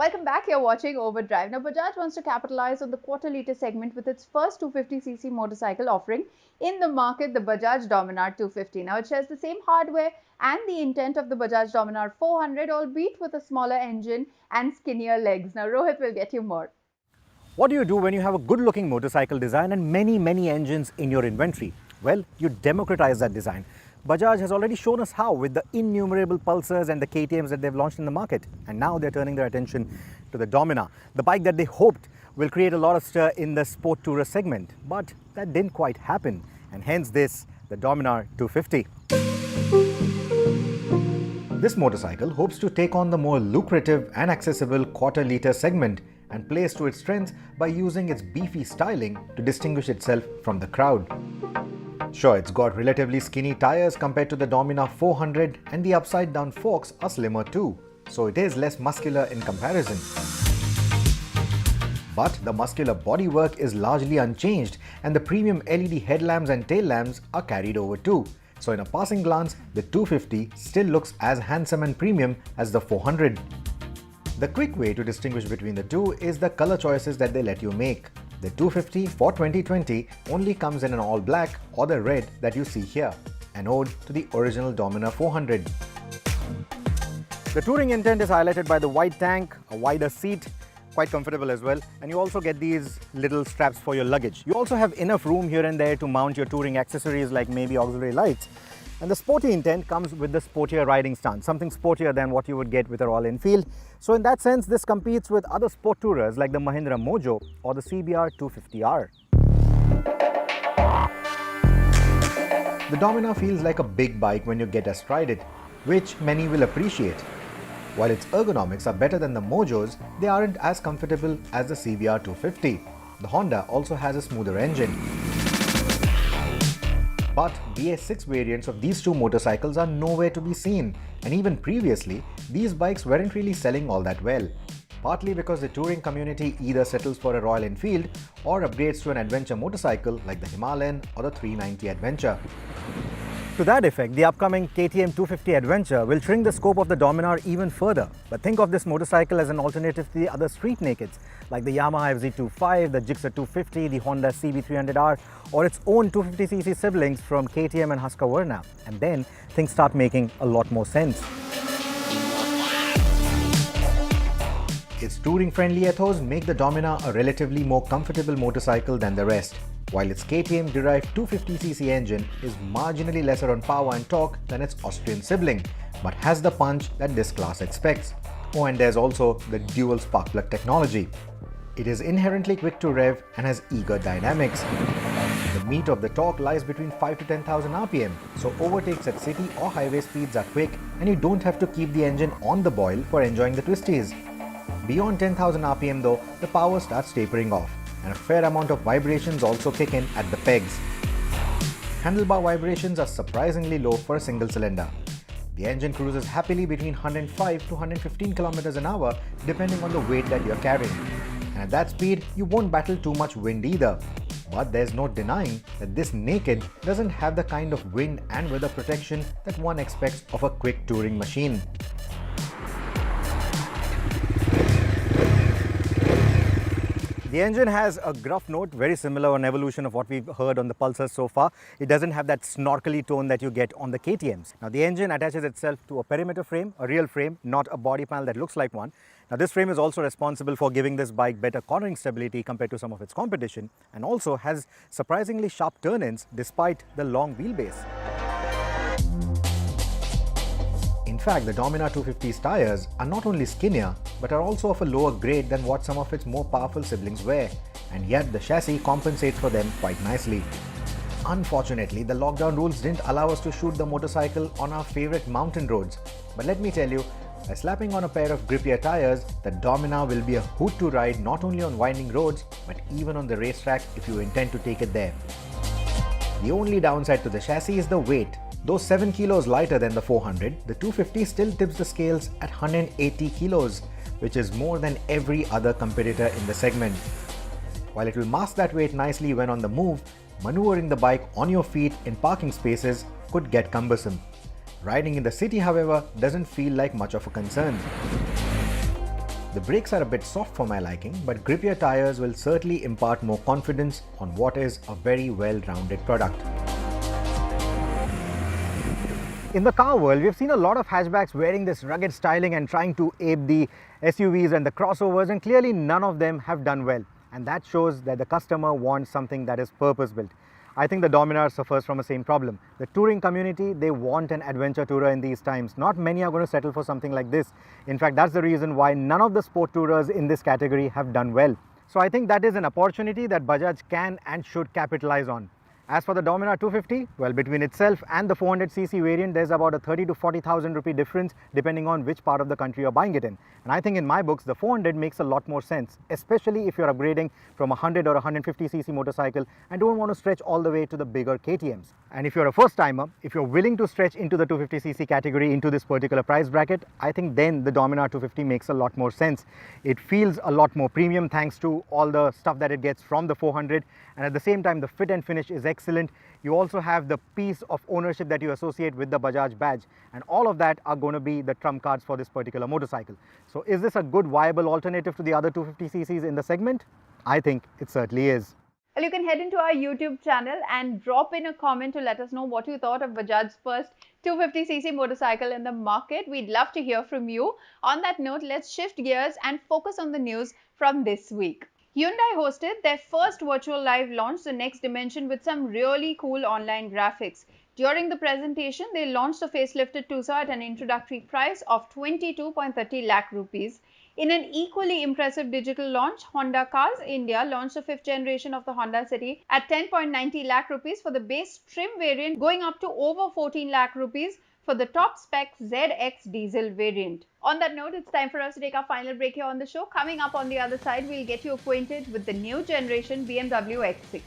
Welcome back. You're watching Overdrive. Now, Bajaj wants to capitalize on the quarter-liter segment with its first 250cc motorcycle offering in the market, the Bajaj Dominar 250. Now, it shares the same hardware and the intent of the Bajaj Dominar 400, albeit with a smaller engine and skinnier legs. Now, Rohit will get you more. What do you do when you have a good-looking motorcycle design and many engines in your inventory? Well, you democratize that design. Bajaj has already shown us how with the innumerable Pulsars and the KTMs that they've launched in the market. And now they're turning their attention to the Dominar, the bike that they hoped will create a lot of stir in the sport tourer segment. But that didn't quite happen. And hence this, the Dominar 250. This motorcycle hopes to take on the more lucrative and accessible quarter-liter segment and plays to its strengths by using its beefy styling to distinguish itself from the crowd. Sure, it's got relatively skinny tires compared to the Dominar 400 and the upside-down forks are slimmer too, so it is less muscular in comparison. But the muscular bodywork is largely unchanged and the premium LED headlamps and tail lamps are carried over too. So in a passing glance, the 250 still looks as handsome and premium as the 400. The quick way to distinguish between the two is the color choices that they let you make. The 250 for 2020 only comes in an all black or the red that you see here, an ode to the original Dominar 400. The touring intent is highlighted by the wide tank, a wider seat, quite comfortable as well, and you also get these little straps for your luggage. You also have enough room here and there to mount your touring accessories like maybe auxiliary lights. And the sporty intent comes with the sportier riding stance, something sportier than what you would get with a Royal Enfield. So in that sense, this competes with other sport tourers like the Mahindra Mojo or the CBR 250R. The Dominar feels like a big bike when you get astride it, which many will appreciate. While its ergonomics are better than the Mojos, they aren't as comfortable as the CBR 250. The Honda also has a smoother engine. But BS6 variants of these two motorcycles are nowhere to be seen, and even previously, these bikes weren't really selling all that well. Partly because the touring community either settles for a Royal Enfield or upgrades to an adventure motorcycle like the Himalayan or the 390 Adventure. To that effect, the upcoming KTM 250 Adventure will shrink the scope of the Dominar even further. But think of this motorcycle as an alternative to the other street nakeds like the Yamaha FZ25, the Gixxer 250, the Honda CB300R, or its own 250cc siblings from KTM and Husqvarna. And then things start making a lot more sense. Its touring-friendly ethos make the Dominar a relatively more comfortable motorcycle than the rest, while its KTM-derived 250cc engine is marginally lesser on power and torque than its Austrian sibling, but has the punch that this class expects. Oh, and there's also the dual spark plug technology. It is inherently quick to rev and has eager dynamics. The meat of the torque lies between 5 to 10,000 RPM, so overtakes at city or highway speeds are quick and you don't have to keep the engine on the boil for enjoying the twisties. Beyond 10,000 RPM though, the power starts tapering off, and a fair amount of vibrations also kick in at the pegs. Handlebar vibrations are surprisingly low for a single cylinder. The engine cruises happily between 105 to 115 km an hour depending on the weight that you're carrying. And at that speed, you won't battle too much wind either. But there's no denying that this naked doesn't have the kind of wind and weather protection that one expects of a quick touring machine. The engine has a gruff note, very similar, an evolution of what we've heard on the Pulsar so far. It doesn't have that snorkely tone that you get on the KTMs. Now the engine attaches itself to a perimeter frame, a real frame, not a body panel that looks like one. Now this frame is also responsible for giving this bike better cornering stability compared to some of its competition, and also has surprisingly sharp turn-ins despite the long wheelbase. In fact, the Dominar 250's tires are not only skinnier, but are also of a lower grade than what some of its more powerful siblings wear, and yet the chassis compensates for them quite nicely. Unfortunately, the lockdown rules didn't allow us to shoot the motorcycle on our favorite mountain roads, but let me tell you, by slapping on a pair of grippier tires, the Dominar will be a hoot to ride not only on winding roads, but even on the racetrack if you intend to take it there. The only downside to the chassis is the weight. Though 7 kilos lighter than the 400, the 250 still tips the scales at 180 kilos, which is more than every other competitor in the segment. While it will mask that weight nicely when on the move, maneuvering the bike on your feet in parking spaces could get cumbersome. Riding in the city, however, doesn't feel like much of a concern. The brakes are a bit soft for my liking, but grippier tires will certainly impart more confidence on what is a very well-rounded product. In the car world, we've seen a lot of hatchbacks wearing this rugged styling and trying to ape the SUVs and the crossovers, and clearly none of them have done well. And that shows that the customer wants something that is purpose-built. I think the Dominar suffers from the same problem. The touring community, they want an adventure tourer in these times. Not many are going to settle for something like this. In fact, that's the reason why none of the sport tourers in this category have done well. So I think that is an opportunity that Bajaj can and should capitalize on. As for the Dominar 250, well, between itself and the 400cc variant, there's about a 30 to 40,000 rupee difference depending on which part of the country you're buying it in. And I think in my books, the 400 makes a lot more sense, especially if you're upgrading from a 100 or 150cc motorcycle and don't want to stretch all the way to the bigger KTMs. And if you're a first timer, if you're willing to stretch into the 250cc category into this particular price bracket, I think then the Dominar 250 makes a lot more sense. It feels a lot more premium thanks to all the stuff that it gets from the 400, and at the same time the fit and finish is excellent. You also have the piece of ownership that you associate with the Bajaj badge, and all of that are going to be the trump cards for this particular motorcycle. So is this a good viable alternative to the other 250cc's in the segment? I think it certainly is. Well, you can head into our YouTube channel and drop in a comment to let us know what you thought of Bajaj's first 250cc motorcycle in the market. We'd love to hear from you. On that note, let's shift gears and focus on the news from this week. Hyundai hosted their first virtual live launch, The Next Dimension, with some really cool online graphics. During the presentation, they launched the facelifted Tucson at an introductory price of 22.30 lakh rupees. In an equally impressive digital launch, Honda Cars India launched the 5th generation of the Honda City at 10.90 lakh rupees for the base trim variant, going up to over 14 lakh rupees for the top spec ZX diesel variant. On that note, it's time for us to take our final break here on the show. Coming up on the other side, we'll get you acquainted with the new generation BMW X6.